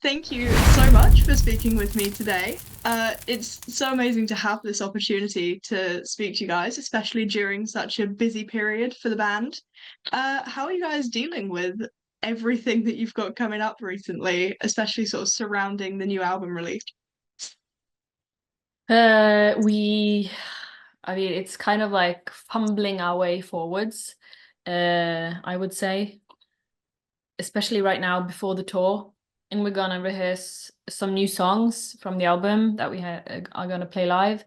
Thank you so much for speaking with me today. It's so amazing to have this opportunity to speak to you guys, especially during such a busy period for the band. How are you guys dealing with everything that you've got coming up recently, especially sort of surrounding the new album release? We, I mean, it's kind of like fumbling our way forwards, I would say, especially right now before the tour. And we're gonna rehearse some new songs from the album that we are gonna play live,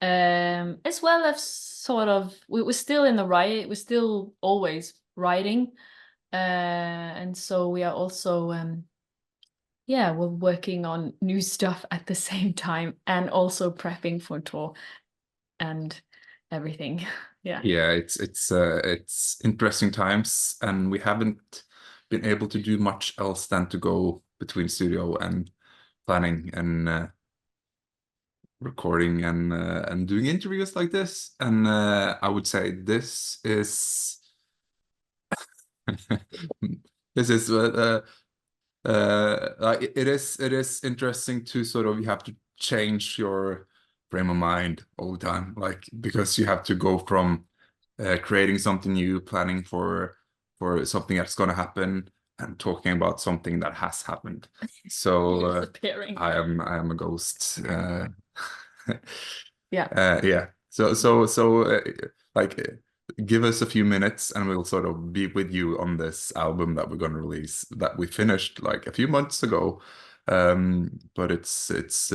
as well as sort of, we're still in the write, we're still always writing, and so we are also, yeah, we're working on new stuff at the same time and also prepping for tour and everything. Yeah. Yeah, it's interesting times, and we haven't been able to do much else than to go between studio and planning and recording and doing interviews like this. And I would say this is this is like it is interesting to sort of, you have to change your frame of mind all the time, like, because you have to go from creating something new, planning for something that's going to happen, and talking about something that has happened. So Disappearing. I am a ghost. Yeah. Yeah. Like, give us a few minutes and we'll sort of be with you on this album that we're going to release, that we finished like a few months ago. But it's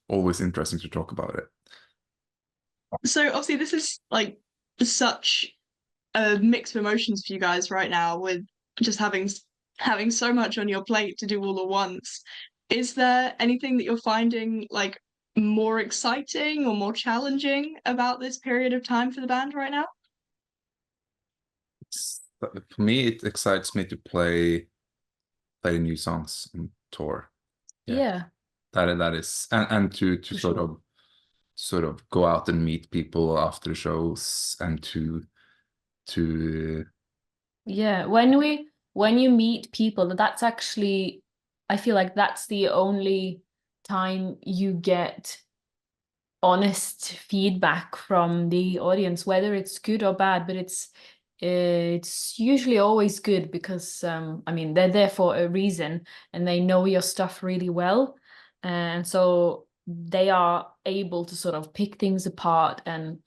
always interesting to talk about it. So obviously this is like such a mix of emotions for you guys right now with just having so much on your plate to do all at once. Is there anything that you're finding like more exciting or more challenging about this period of time for the band right now? For me, it excites me to play new songs and tour. Yeah. That is, and to For sort of go out and meet people after shows, and to Yeah. When you meet people, that's actually, I feel like that's the only time you get honest feedback from the audience, whether it's good or bad, but it's usually always good because I mean, they're there for a reason and they know your stuff really well, and so they are able to sort of pick things apart, and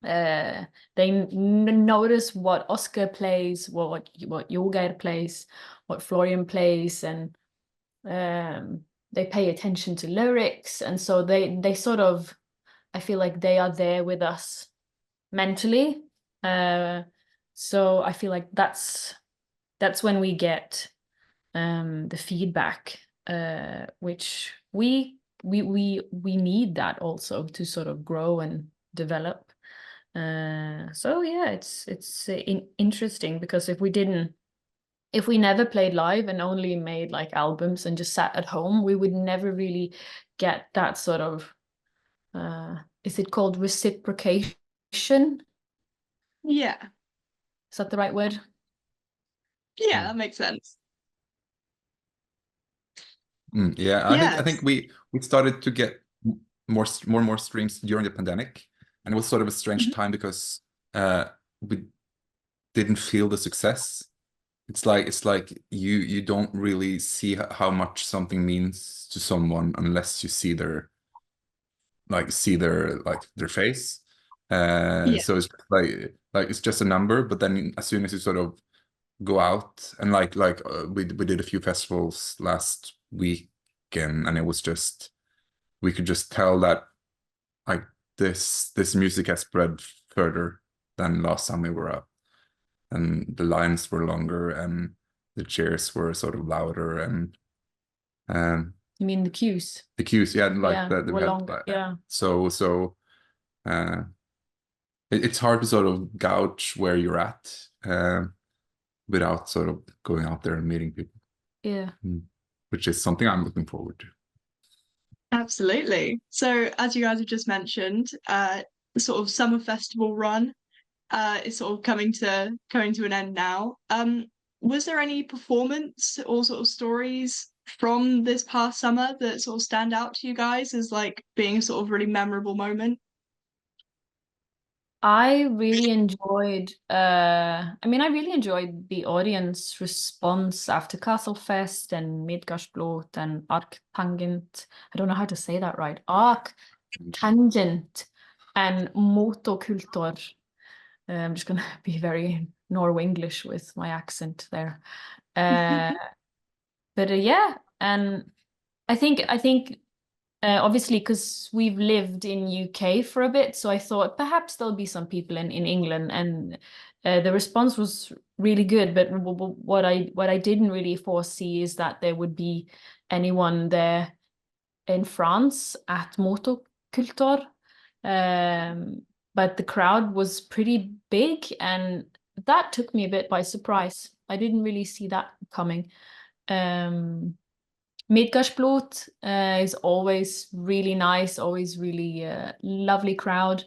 they notice what Oscar plays, what Jogeir plays, what Florian plays, and they pay attention to lyrics, and so they sort of, I feel like they are there with us mentally. So I feel like that's when we get the feedback, which we need that also to sort of grow and develop. So yeah, it's interesting, because if we never played live and only made like albums and just sat at home, we would never really get that sort of, is it called reciprocation? Yeah. Is that the right word? Yeah, that makes sense. Yeah, I think Yes. we started to get more and more streams during the pandemic, and it was sort of a strange time because we didn't feel the success. It's like you don't really see how much something means to someone unless you see their their face. Yeah. So it's like it's just a number, but then as soon as you sort of go out and we did a few festivals last week, and it was just, we could just tell that like this music has spread further than last time we were up, and the lines were longer and the cheers were sort of louder, and You mean the cues? the cues, yeah, like Yeah, that we were had, longer. Yeah. uh it's hard to sort of gauge where you're at without sort of going out there and meeting people. Yeah. Which is something I'm looking forward to. Absolutely. So, as you guys have just mentioned, the sort of summer festival run is sort of coming to an end now. Was there any performance or sort of stories from this past summer that sort of stand out to you guys as like being a sort of really memorable moment? I really enjoyed I really enjoyed the audience response after Castlefest and Midgardsblot and Arctangent. I don't know how to say that right. Arctangent and Motokultur. I'm just gonna be very English with my accent there. Yeah, and I think obviously because we've lived in UK for a bit, so I thought perhaps there'll be some people in England, and the response was really good. But what I didn't really foresee is that there would be anyone there in France at Motokultur. But the crowd was pretty big, and that took me a bit by surprise. I didn't really see that coming. Midgardsblot is always really nice, always really lovely crowd,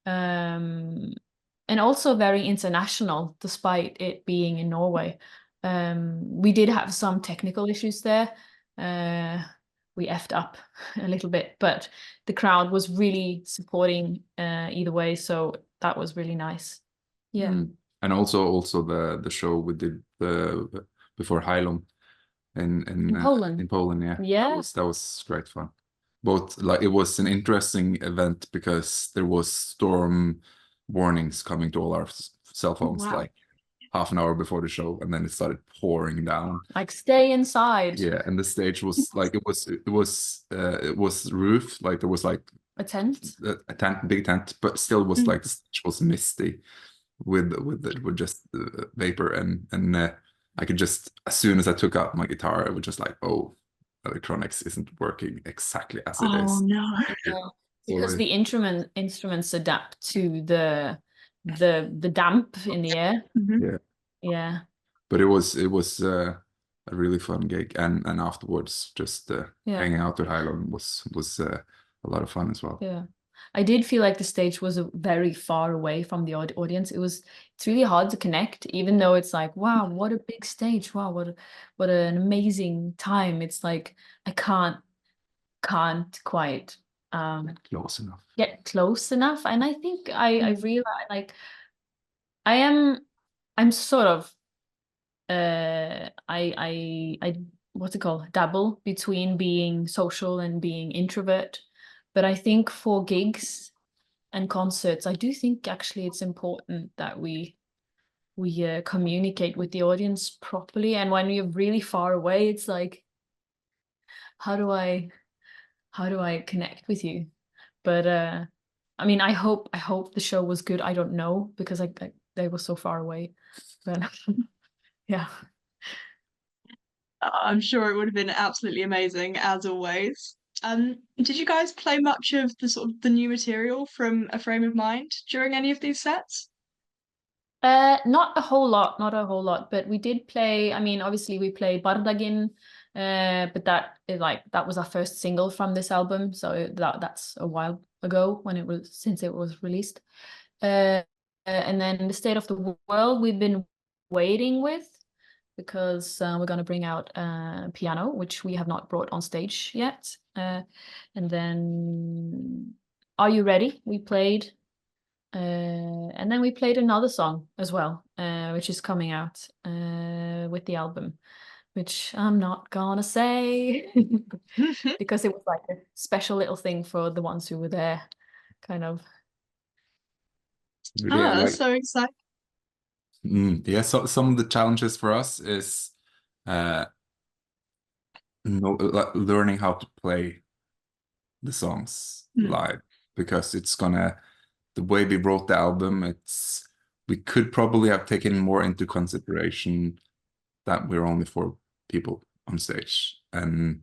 and also very international, despite it being in Norway. We did have some technical issues there. We effed up a little bit, but the crowd was really supporting either way, so that was really nice. Yeah. And also the show we did before Heilung in Poland. in Poland, yeah. Yeah. That was great fun. Both, like, it was an interesting event because there was storm warnings coming to all our cell phones. Wow. Like half an hour before the show, and then it started pouring down. Like, stay inside. Yeah, and the stage was like it was roof, like there was like A tent. a tent, big tent, but still was like the stage was misty with just vapor, and I could just, as soon as I took out my guitar, I was just like, oh, electronics isn't working exactly as it is. Oh no. Yeah. Because the instruments adapt to the damp in the air. Yeah. Yeah. But it was a really fun gig, and afterwards just hanging out with Highland was a lot of fun as well. Yeah. I did feel like the stage was very far away from the audience. It's really hard to connect, even though it's like, wow, what a big stage. Wow, what an amazing time. It's like I can't quite Close enough. get close enough. And I think I realized, like, I'm sort of I what's it called, dabble between being social and being introvert. But I think for gigs and concerts, I do think actually it's important that we communicate with the audience properly. And when you're really far away, it's like, how do I connect with you? But I mean, I hope the show was good. I don't know, because they were so far away. But yeah. I'm sure it would have been absolutely amazing as always. Did you guys play much of the sort of the new material from A Frame of Mind during any of these sets? Not a whole lot, but we did play. I mean, obviously we played Bardagin, but that was our first single from this album, so that's a while ago since it was released. And then The State of the World we've been waiting with, because we're going to bring out piano, which we have not brought on stage yet. And then Are You Ready? We played. And then we played another song as well, which is coming out with the album, which I'm not gonna say because it was like a special little thing for the ones who were there, kind of. Yeah, So exciting. Yeah, so some of the challenges for us is learning how to play the songs live, because the way we wrote the album, we could probably have taken more into consideration that we're only 4 people on stage, and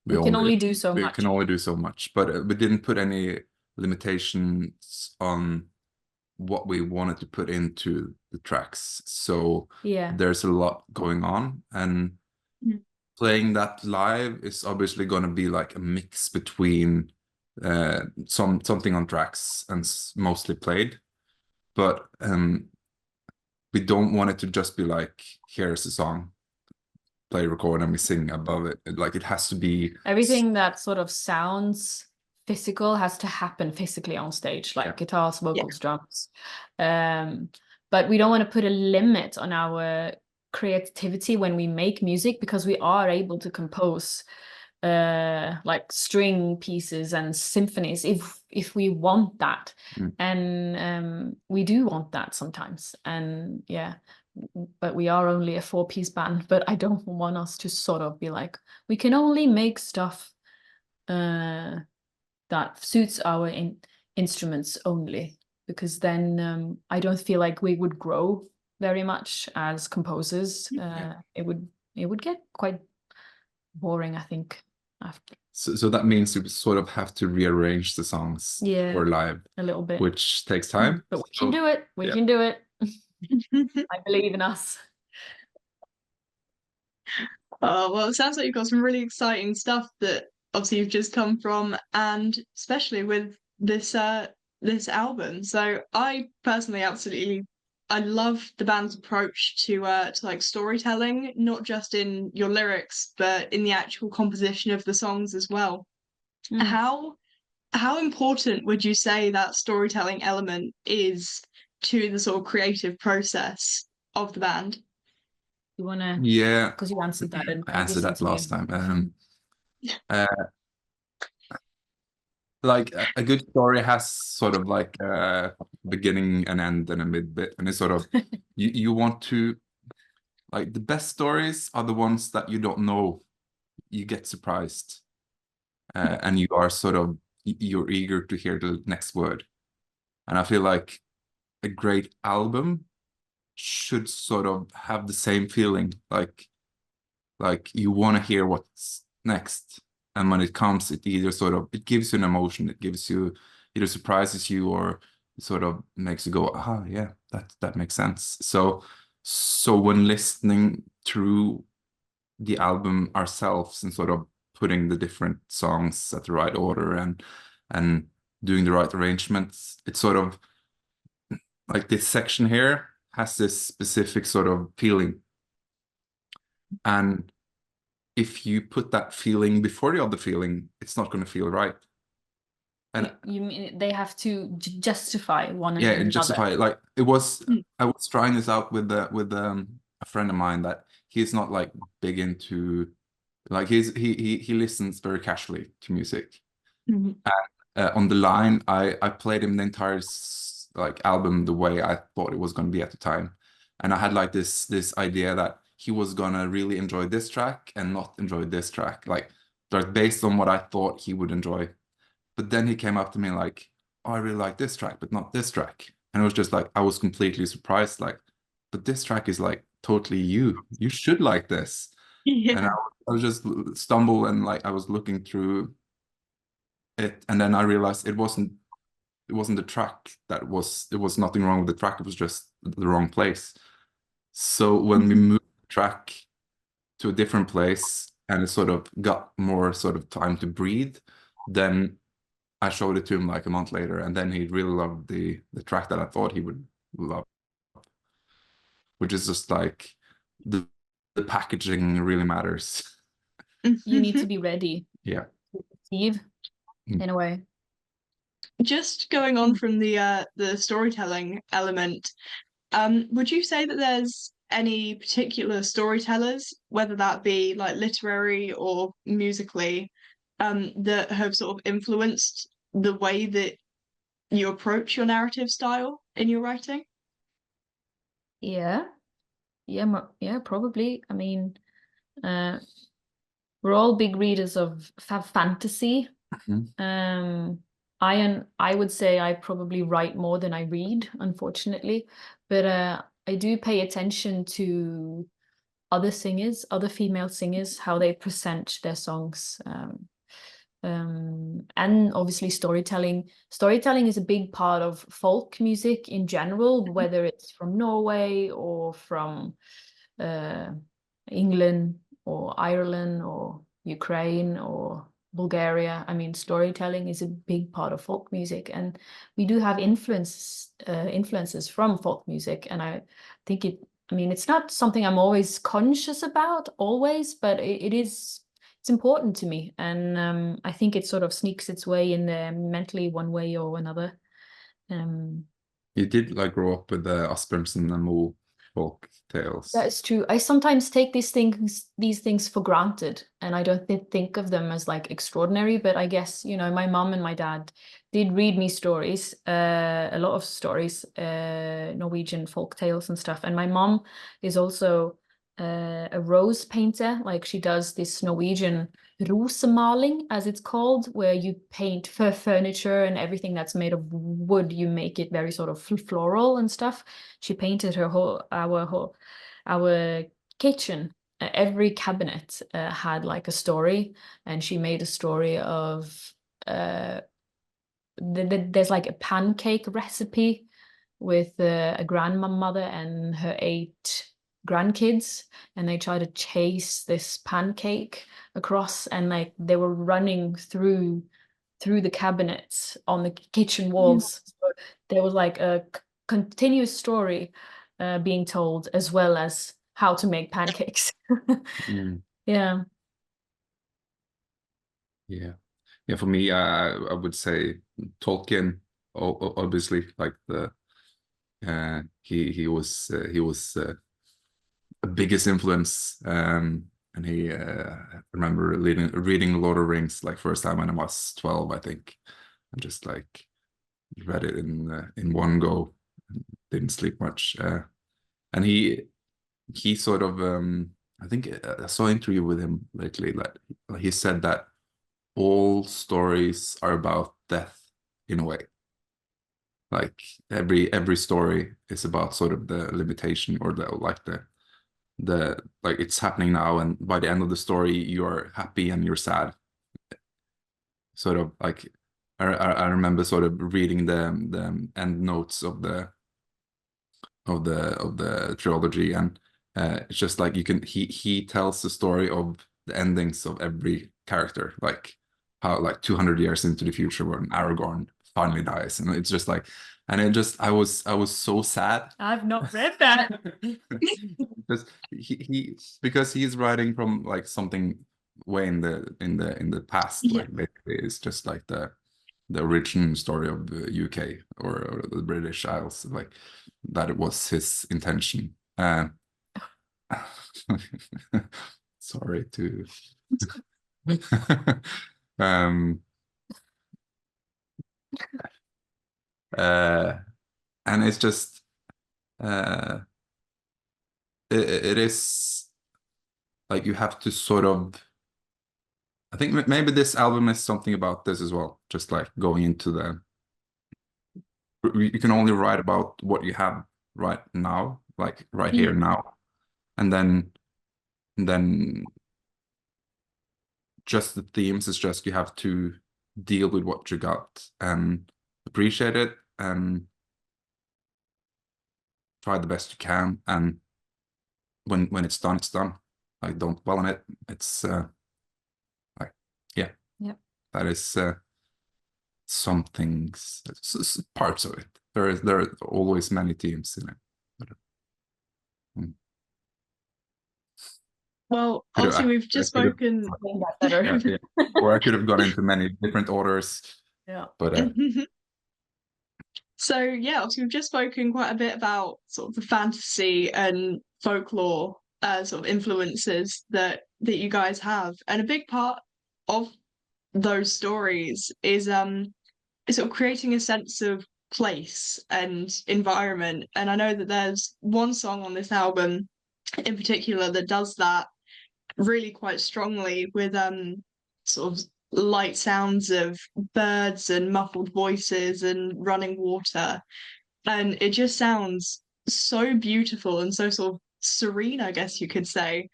we can only do so much. We can only do so much, but we didn't put any limitations on what we wanted to put into the tracks. So yeah, there's a lot going on, and playing that live is obviously going to be like a mix between something on tracks and mostly played, but we don't want it to just be like, here's a song, play record and we sing above it. Like it has to be Everything that sort of sounds physical has to happen physically on stage, like guitars, vocals, drums. But we don't want to put a limit on our creativity when we make music, because we are able to compose like string pieces and symphonies if we want that. And we do want that sometimes. And yeah, but we are only a 4-piece band. But I don't want us to sort of be like, we can only make stuff that suits our instruments only, because then I don't feel like we would grow very much as composers. It would get quite boring, I think, after. So that means you sort of have to rearrange the songs for live a little bit, which takes time. But we can do it. We can do it. I believe in us. Oh, well, it sounds like you've got some really exciting stuff that obviously you've just come from, and especially with this this album. So I personally I love the band's approach to like storytelling, not just in your lyrics, but in the actual composition of the songs as well. How important would you say that storytelling element is to the sort of creative process of the band? You wanna? Yeah, because you answered that. And I answered that last time. Like a good story has sort of like a beginning, an end, and a mid bit, and it's sort of you want to, like, the best stories are the ones that you don't know, you get surprised, and you are sort of, you're eager to hear the next word. And I feel like a great album should sort of have the same feeling, like you want to hear what's next. And when it comes, it either sort of, it gives you an emotion, it gives you, either surprises you or sort of makes you go, ah, yeah, that makes sense. So when listening through the album ourselves and sort of putting the different songs at the right order and doing the right arrangements, it's sort of like this section here has this specific sort of feeling. And if you put that feeling before the other feeling, it's not going to feel right. And you mean they have to justify one yeah, another? and justify it. Like it was, I was trying this out with a friend of mine that he's not like big into, like he listens very casually to music. Mhm. On the line, I played him the entire like album the way I thought it was going to be at the time, and I had like this idea that he was gonna really enjoy this track and not enjoy this track, like based on what I thought he would enjoy. But then he came up to me like, "Oh, I really like this track, but not this track," and it was just like I was completely surprised, like, but this track is like totally you. You should like this. And I was just stumble and like I was looking through it, and then I realized it wasn't the track that was, it was nothing wrong with the track, it was just the wrong place. So when we moved the track to a different place and it sort of got more sort of time to breathe, then I showed it to him like a month later, and then he really loved the track that I thought he would love, which is just like the packaging really matters. You need to be ready. Yeah. To receive, in a way. Just going on from the storytelling element, would you say that there's any particular storytellers, whether that be like literary or musically, that have sort of influenced the way that you approach your narrative style in your writing? Yeah, probably. I mean, we're all big readers of fantasy. I would say I probably write more than I read, unfortunately, but I do pay attention to other singers, other female singers, how they present their songs, and obviously storytelling. Storytelling is a big part of folk music in general, whether it's from Norway or from England or Ireland or Ukraine or Bulgaria. I mean, storytelling is a big part of folk music, and we do have influences from folk music, and I think I mean, it's not something I'm always conscious about, but it's important to me. And I think it sort of sneaks its way in there mentally one way or another. You did like grow up with the Asbjørnsen and Moe folk tales. That's true. I sometimes take these things for granted, and I don't think of them as like extraordinary. But I guess, you know, my mom and my dad did read me stories, a lot of stories, Norwegian folk tales and stuff. And my mom is also a rose painter. Like, she does this Norwegian rosemaling, as it's called, where you paint for furniture and everything that's made of wood. You make it very sort of floral and stuff. She painted our kitchen. Every cabinet had like a story, and she made a story of there's like a pancake recipe with a grandmother and her 8 grandkids, and they try to chase this pancake across, and like they were running through the cabinets on the kitchen walls. So there was like a continuous story being told, as well as how to make pancakes. Yeah. Yeah, for me, I would say Tolkien, obviously, like the he was a biggest influence, and he I remember reading Lord of the Rings like first time when I was 12, I think, and just like read it in one go, didn't sleep much, and he sort of I think I saw an interview with him lately, like he said that all stories are about death in a way. Like every story is about sort of the limitation, or the like it's happening now, and by the end of the story you're happy and you're sad. Sort of like I remember sort of reading the end notes of the trilogy, and it's just like he tells the story of the endings of every character, like how like 200 years into the future when Aragorn finally dies, and it's just like, and it just I was so sad. I've not read that. because because he's writing from like something way in the past, Yeah. like basically it's just like the origin story of the UK, or the British Isles, like that it was his intention. Sorry to um and it's just it is like you have to sort of, I think maybe this album is something about this as well, just like going into you can only write about what you have right now, like right here now, and then just the themes is just you have to deal with what you got and appreciate it and try the best you can, and when it's done, it's done. Like, don't dwell on it. It's like, yeah, that is some things, parts of it. There are always many themes in it. Well, obviously we've just spoken. Yeah. Or I could have gone into many different orders. Yeah. But so yeah, obviously we've just spoken quite a bit about sort of the fantasy and folklore sort of influences that you guys have, and a big part of those stories is sort of creating a sense of place and environment. And I know that there's one song on this album in particular that does that really quite strongly, with sort of light sounds of birds and muffled voices and running water, and it just sounds so beautiful and so sort of serene, I guess you could say.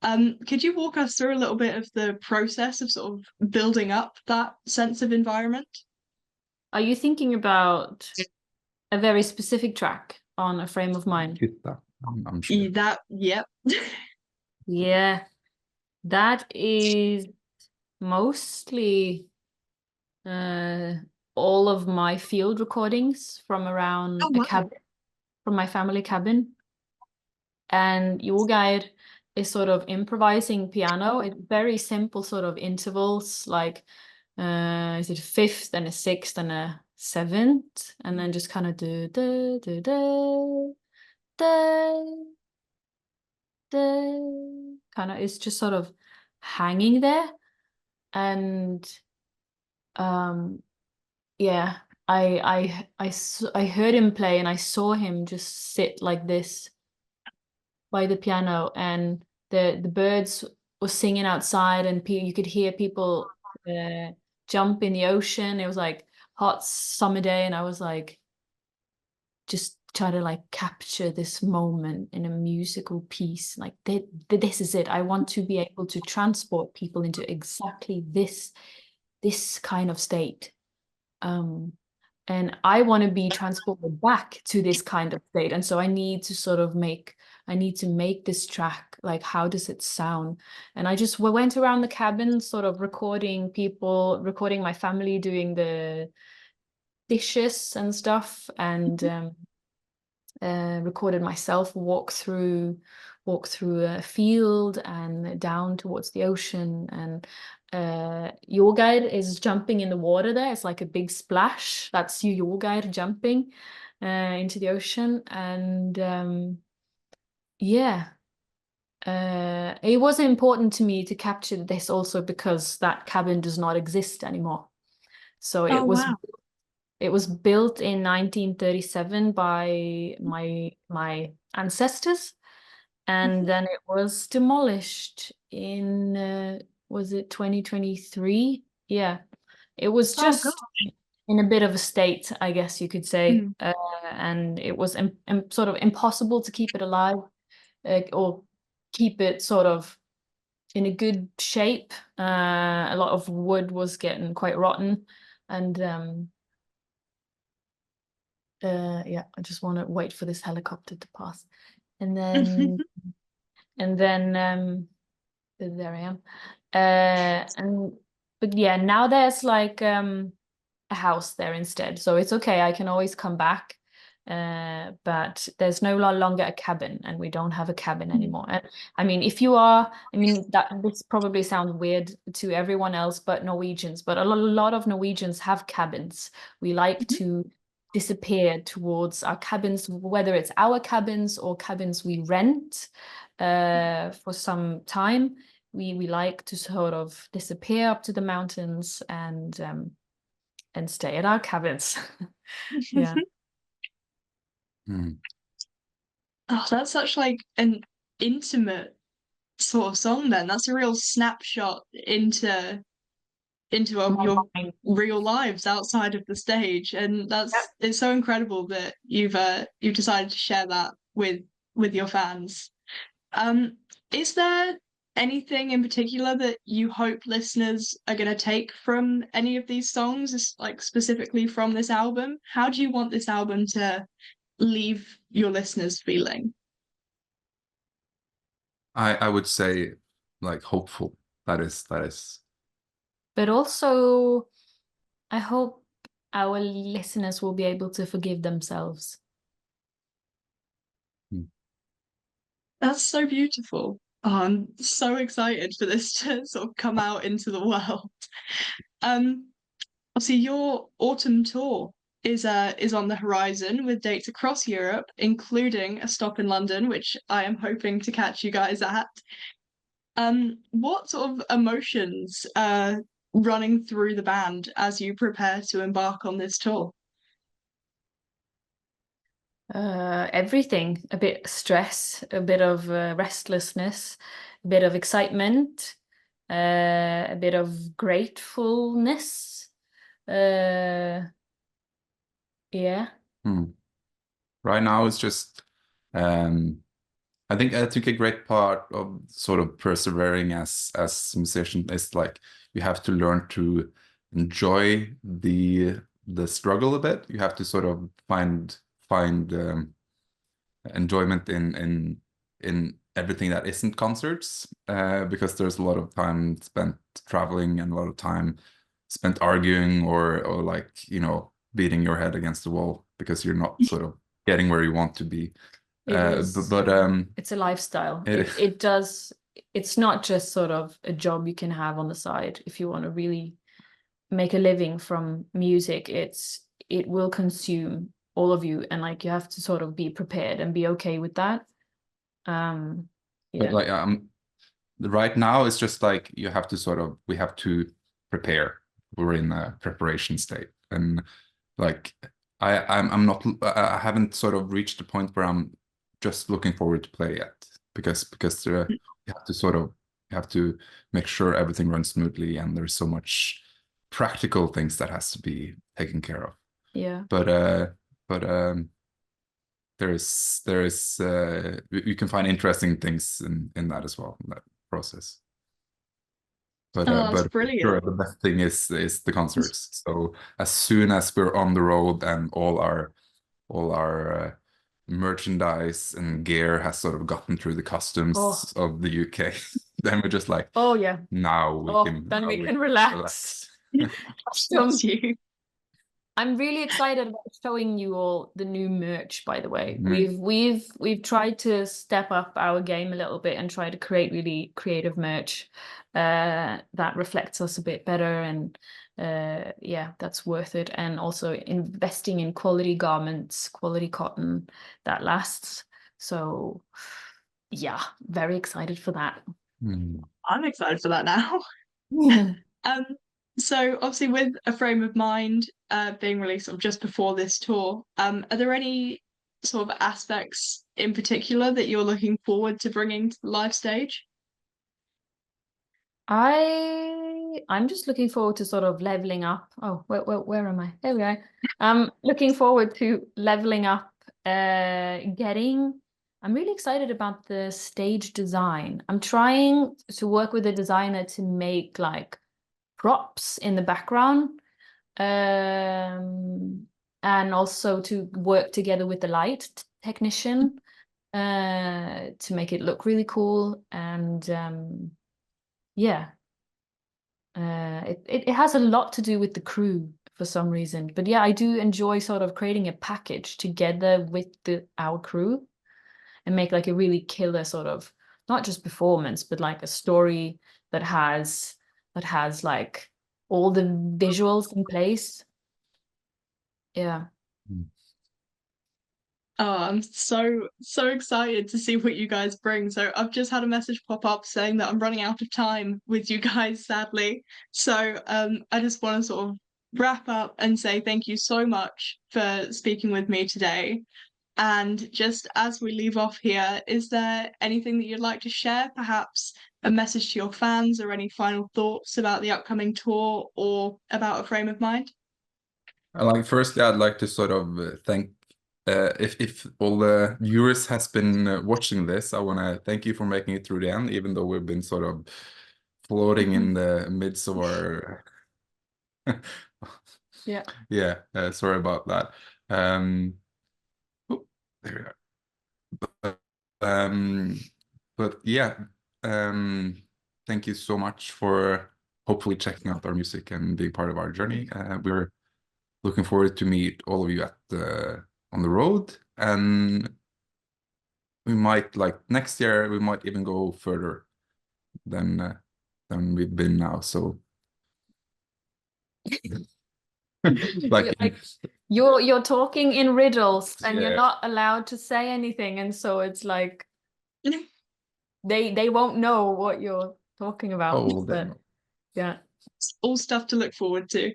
Could you walk us through a little bit of the process of sort of building up that sense of environment? Are you thinking about a very specific track on A Frame of Mind? I'm sure. That, yep. Yeah, that is mostly all of my field recordings from around Oh, a wow. cabin, from my family cabin. and Jogeir is sort of improvising piano. It's very simple sort of intervals, like is it a fifth and a sixth and a seventh, and then just kind of do da da da da da, kind of, it's just sort of hanging there. And yeah, I heard him play, and I saw him just sit like this by the piano, and the birds were singing outside, and you could hear people jump in the ocean. It was like hot summer day, and I was like, just try to like capture this moment in a musical piece. Like this is it. I want to be able to transport people into exactly this kind of state. And I want to be transported back to this kind of state. And so I need to make this track. Like, how does it sound? And I just went around the cabin, sort of recording people, recording my family doing the dishes and stuff, and recorded myself walk through a field and down towards the ocean. And Jogeir is jumping in the water there. It's like a big splash. That's you, Jogeir, jumping into the ocean. And yeah, it was important to me to capture this also because that cabin does not exist anymore. So Oh, wow. it was built in 1937 by my ancestors, and then it was demolished in was it 2023? Yeah, it was Oh, just gosh. in a bit of a state, I guess you could say, Mm. and it was sort of impossible to keep it alive, or keep it sort of in a good shape. A lot of wood was getting quite rotten, and yeah, I just want to wait for this helicopter to pass. And then there I am. But yeah, now there's like a house there instead. So it's okay, I can always come back. But there's no longer a cabin, and we don't have a cabin anymore. And I mean, that this probably sounds weird to everyone else but Norwegians, but a lot of Norwegians have cabins. We like to disappear towards our cabins, whether it's our cabins or cabins we rent for some time. We like to sort of disappear up to the mountains and stay at our cabins. Yeah. Oh, that's such like an intimate sort of song then. That's a real snapshot into My your mind. real lives outside of the stage. And Yep. it's so incredible that you've decided to share that with your fans. Um, is there anything in particular that you hope listeners are going to take from any of these songs, like specifically from this album? How do you want this album to leave your listeners feeling? I would say like hopeful. That is. But also, I hope our listeners will be able to forgive themselves. That's so beautiful. Oh, I'm so excited for this to sort of come out into the world. Um, Obviously, your autumn tour is on the horizon with dates across Europe, including a stop in London, which I am hoping to catch you guys at. What sort of emotions are running through the band as you prepare to embark on this tour? Everything, a bit of stress, a bit of restlessness, a bit of excitement, a bit of gratefulness. Yeah. Right now it's just I think a great part of sort of persevering as a musician is like you have to learn to enjoy the struggle a bit. You have to sort of find enjoyment in everything that isn't concerts, because there's a lot of time spent traveling and a lot of time spent arguing or like beating your head against the wall because you're not sort of getting where you want to be. It is. But It's a lifestyle. it It does. It's not just sort of a job you can have on the side if you want to really make a living from music. It will consume all of you, and like you have to sort of be prepared and be okay with that. but Yeah. like right now it's just like you have to sort of we have to prepare. We're in a preparation state, and like I'm not I haven't sort of reached the point where I'm just looking forward to play yet, because you have to sort of you have to make sure everything runs smoothly, and there's so much practical things that has to be taken care of. Yeah. But there is you can find interesting things in that as well, in that process. Oh, that's But sure, brilliant. the best thing is the concerts. So as soon as we're on the road and all our merchandise and gear has sort of gotten through the customs of the UK, then we're just like, Oh yeah. now we Then we can relax. relax. Bless you. I'm really excited about showing you all the new merch, by the way. Mhm. We've tried to step up our game a little bit and try to create really creative merch that reflects us a bit better, and yeah, that's worth it. And also investing in quality garments, quality cotton that lasts. So yeah, very excited for that. I'm excited for that now. Um, so obviously with A Frame of Mind being released sort of just before this tour, are there any sort of aspects in particular that you're looking forward to bringing to the live stage? I'm just looking forward to sort of leveling up. Oh, where am I? There we go. I'm looking forward to leveling up, I'm really excited about the stage design. I'm trying to work with a designer to make like props in the background, and also to work together with the light technician to make it look really cool. And yeah, it has a lot to do with the crew for some reason. But yeah, I do enjoy sort of creating a package together with our crew and make like a really killer sort of not just performance, but like a story that has like all the visuals in place. Yeah. Oh, I'm so excited to see what you guys bring. So I've just had a message pop up saying that I'm running out of time with you guys, sadly. So I just want to sort of wrap up and say thank you so much for speaking with me today. And just as we leave off here, is there anything that you'd like to share? Perhaps a message to your fans or any final thoughts about the upcoming tour or about A Frame of Mind? Firstly, I'd like to sort of thank if all the viewers has been watching this, I want to thank you for making it through the end, even though we've been sort of floating in the midst of our Yeah. yeah, sorry about that. Oh, there we are. Um, but yeah, thank you so much for hopefully checking out our music and being part of our journey. We're looking forward to meet all of you at on the road, and we might like next year we might even go further than we've been now. So like You're talking in riddles and you're yeah. not allowed to say anything, and so it's like they won't know what you're talking about. Oh, But yeah. All stuff to look forward to.